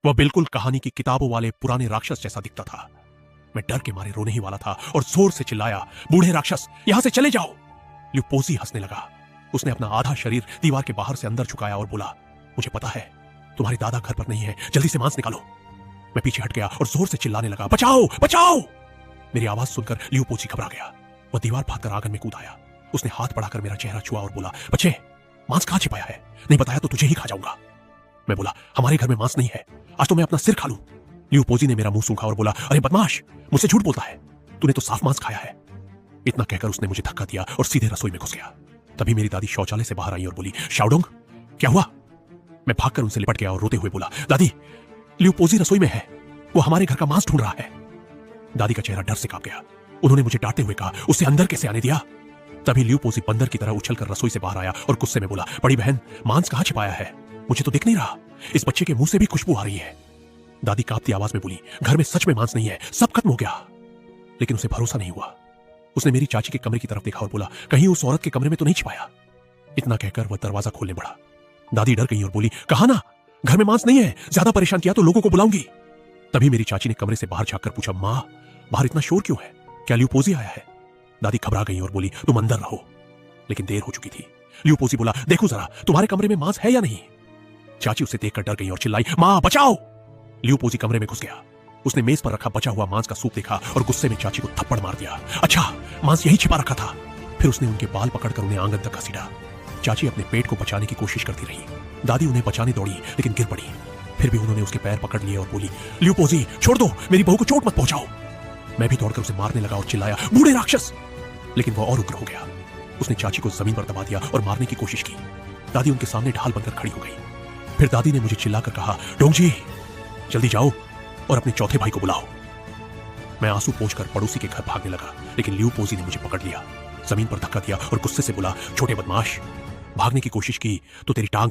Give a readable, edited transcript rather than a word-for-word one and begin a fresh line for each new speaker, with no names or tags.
वह बिल्कुल कहानी की किताबों वाले पुराने राक्षस जैसा दिखता था। मैं डर के मारे रोने ही वाला था और जोर से चिल्लाया, बूढ़े राक्षस, यहां से चले जाओ। ल्यूपोजी हंसने लगा। उसने अपना आधा शरीर दीवार के बाहर से अंदर झुकाया और बोला, मुझे पता है तुम्हारे दादा घर पर नहीं है, जल्दी से मांस निकालो। मैं पीछे हट गया और जोर से चिल्लाने लगा, बचाओ बचाओ। मेरी आवाज सुनकर ल्यूपोजी घबरा गया। वह दीवार फाड़कर आंगन में कूद आया। उसने हाथ बढ़ाकर मेरा चेहरा छुआ और बोला, बच्चे, मांस कहां छिपाया है? नहीं बताया तो तुझे ही खा जाऊंगा। मैं बोला, हमारे घर में मांस नहीं है, आज तो मैं अपना सिर खा लूं। ल्यूपोजी ने मेरा मुंह सूंघा और बोला, अरे बदमाश, मुझसे झूठ बोलता है, तूने तो साफ मांस खाया है। इतना कहकर उसने मुझे धक्का दिया और सीधे रसोई में घुस गया। तभी मेरी दादी शौचालय से बाहर आई और बोली, शाओडोंग, क्या हुआ? मैं भागकर उनसे लिपट गया और रोते हुए बोला, दादी, ल्यूपोजी रसोई में है, वो हमारे घर का मांस ढूंढ रहा है। दादी का चेहरा डर से कांप गया। उन्होंने मुझे डांटते हुए कहा, उसे अंदर कैसे आने दिया? तभी ल्यूपोजी बंदर की तरह उछलकर रसोई से बाहर आया और गुस्से में बोला, बड़ी बहन, मांस कहां छिपाया है? मुझे तो दिख नहीं रहा, इस बच्चे के मुंह से भी खुशबू आ रही है। दादी कांपती आवाज में बोली, घर में सच में मांस नहीं है, सब खत्म हो गया। लेकिन उसे भरोसा नहीं हुआ। उसने मेरी चाची के कमरे की तरफ देखा और बोला, कहीं उस औरत के कमरे में तो नहीं छिपाया? इतना कहकर वह दरवाजा खोलने बढ़ा। दादी डर गई और बोली, कहा ना घर में मांस नहीं है, ज्यादा परेशान किया तो लोगों को बुलाऊंगी। तभी मेरी चाची ने कमरे से बाहर झांककर पूछा, मां, बाहर इतना शोर क्यों है? क्या ल्यूपोजी आया है? दादी घबरा गई और बोली, तुम अंदर रहो। लेकिन देर हो चुकी थी। ल्यूपोजी बोला, देखो जरा, तुम्हारे कमरे में मांस है या नहीं? चाची उसे देखकर डर गई और चिल्लाई, मां बचाओ। ल्यूपोजी कमरे में घुस गया। उसने मेज पर रखा बचा हुआ मांस का सूप देखा और गुस्से में चाची को थप्पड़ मार दिया। अच्छा, मांस यही छिपा रखा था। फिर उसने उनके बाल पकड़कर उन्हें आंगन तक घसीटा। चाची अपने पेट को बचाने की कोशिश करती रही। दादी उन्हें बचाने दौड़ी लेकिन गिर पड़ी। फिर भी उन्होंने उसके पैर पकड़ लिए और बोली, ल्यूपोजी छोड़ दो, मेरी बहू को चोट मत पहुंचाओ। मैं भी दौड़कर उसे मारने लगा और चिल्लाया, बूढ़े राक्षस। लेकिन वह और उग्र हो गया। उसने चाची को जमीन पर दबा दिया और मारने की कोशिश की। दादी उनके सामने ढाल बनकर खड़ी हो गई। फिर दादी ने मुझे चिल्लाकर कहा, डोंग जी, जल्दी जाओ और अपने चौथे भाई को बुलाओ। मैं आंसू पोंछकर पड़ोसी के घर भागने लगा, लेकिन ल्यूपोजी ने मुझे पकड़ लिया, जमीन पर धक्का दिया और गुस्से से बोला, छोटे बदमाश, भागने की कोशिश की तो तेरी टांग